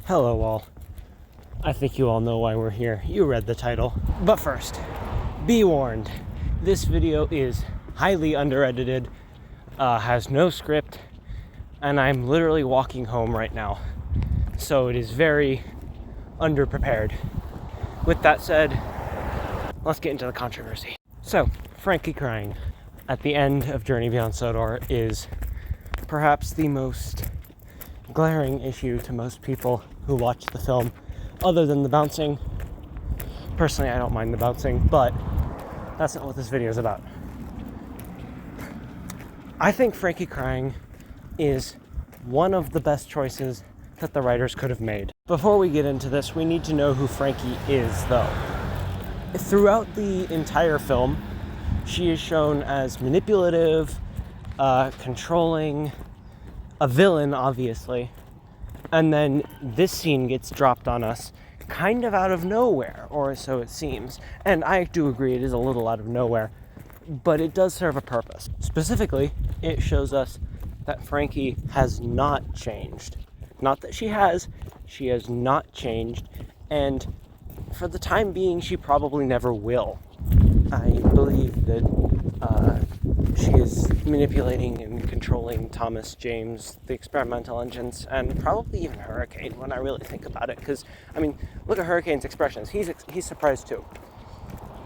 Hello all. I think you all know why we're here. You read the title. But first, be warned. This video is highly under-edited, has no script, and I'm literally walking home right now. So it is very underprepared. With that said, let's get into the controversy. So, Frankie Crying at the end of Journey Beyond Sodor is perhaps the most glaring issue to most people who watch the film, other than the bouncing. Personally, I don't mind the bouncing, but that's not what this video is about. I think Frankie Crying is one of the best choices that the writers could have made. Before we get into this, we need to know who Frankie is, though. Throughout the entire film, she is shown as manipulative, controlling, a villain, obviously. And then this scene gets dropped on us kind of out of nowhere, or so it seems. And I do agree it is a little out of nowhere, but it does serve a purpose. Specifically, it shows us that Frankie has not changed. Not that she has not changed, and for the time being, she probably never will. I believe that she is manipulating and controlling Thomas, James, the experimental engines, and probably even Hurricane when I really think about it. Because, I mean, look at Hurricane's expressions. He's surprised too.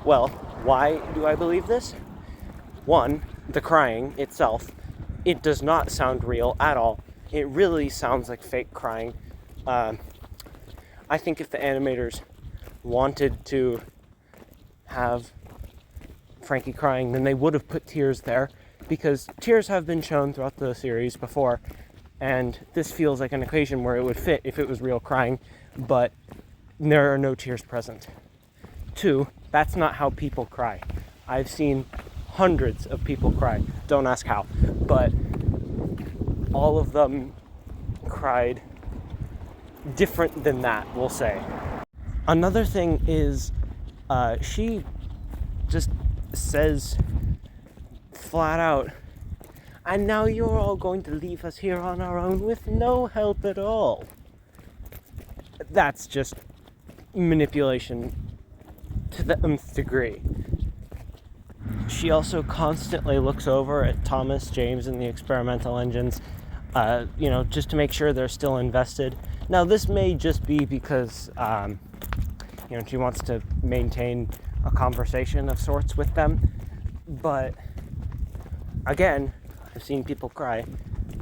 Well, why do I believe this? One, the crying itself. It does not sound real at all. It really sounds like fake crying. I think if the animators wanted to have Frankie crying, then they would have put tears there, because tears have been shown throughout the series before, and this feels like an occasion where it would fit if it was real crying, but there are no tears present. Two, that's not how people cry. I've seen hundreds of people cry. Don't ask how, but all of them cried different than that, we'll say. Another thing is, she just says flat out, and now you're all going to leave us here on our own with no help at all. That's just manipulation to the nth degree. She also constantly looks over at Thomas, James, and the experimental engines, just to make sure they're still invested. Now, this may just be because, she wants to maintain a conversation of sorts with them, but again, I've seen people cry.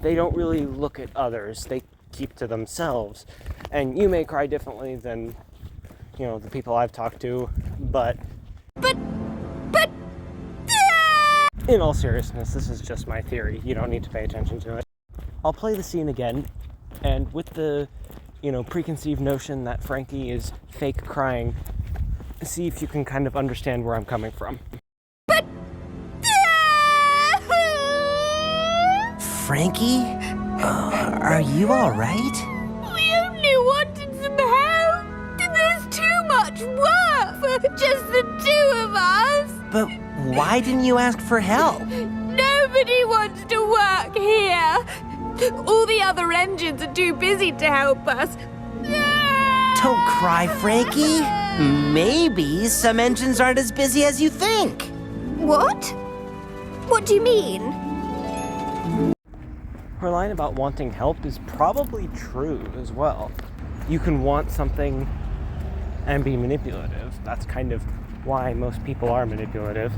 They don't really look at others. They keep to themselves. And you may cry differently than, the people I've talked to, but in all seriousness, this is just my theory. You don't need to pay attention to it. I'll play the scene again, and with the, preconceived notion that Frankie is fake crying, see if you can kind of understand where I'm coming from. Frankie? Are you alright? We only wanted some help. There's too much work for just the two of us. But why didn't you ask for help? Nobody wants to work here. All the other engines are too busy to help us. Don't cry, Frankie. Maybe some engines aren't as busy as you think. What? What do you mean? Her line about wanting help is probably true as well. You can want something and be manipulative. That's kind of why most people are manipulative.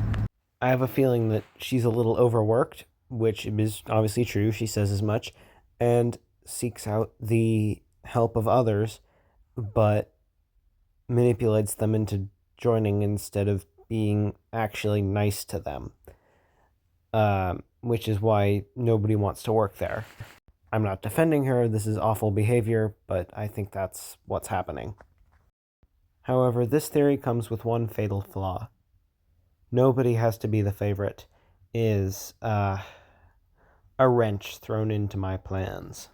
I have a feeling that she's a little overworked, which is obviously true. She says as much, and seeks out the help of others, but manipulates them into joining instead of being actually nice to them. Which is why nobody wants to work there. I'm not defending her, this is awful behavior, but I think that's what's happening. However, this theory comes with one fatal flaw. Nobody has to be the favorite is a wrench thrown into my plans.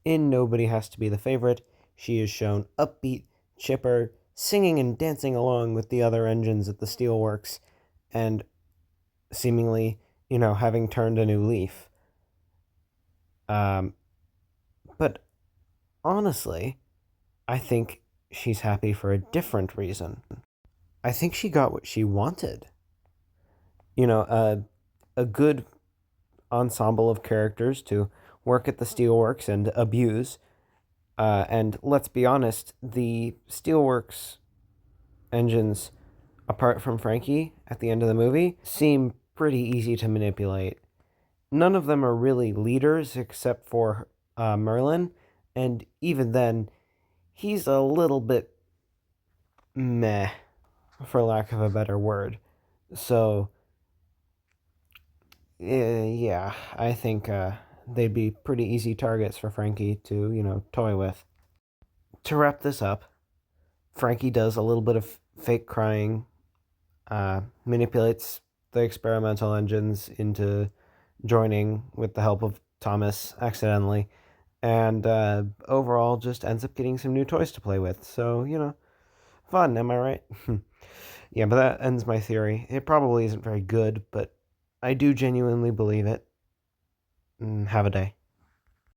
In Nobody Has to Be the Favorite, she is shown upbeat, chipper, singing and dancing along with the other engines at the steelworks, and seemingly having turned a new leaf. But honestly, I think she's happy for a different reason. I think she got what she wanted. You know, a good ensemble of characters to work at the steelworks and abuse. And let's be honest, the steelworks engines, apart from Frankie at the end of the movie, seem pretty easy to manipulate. None of them are really leaders except for Merlin, and even then, he's a little bit meh, for lack of a better word. So, yeah, I think they'd be pretty easy targets for Frankie to, toy with. To wrap this up, Frankie does a little bit of fake crying, manipulates the experimental engines into joining with the help of Thomas accidentally, and overall just ends up getting some new toys to play with. So, fun, am I right? Yeah, but that ends my theory. It probably isn't very good, but I do genuinely believe it. Have a day.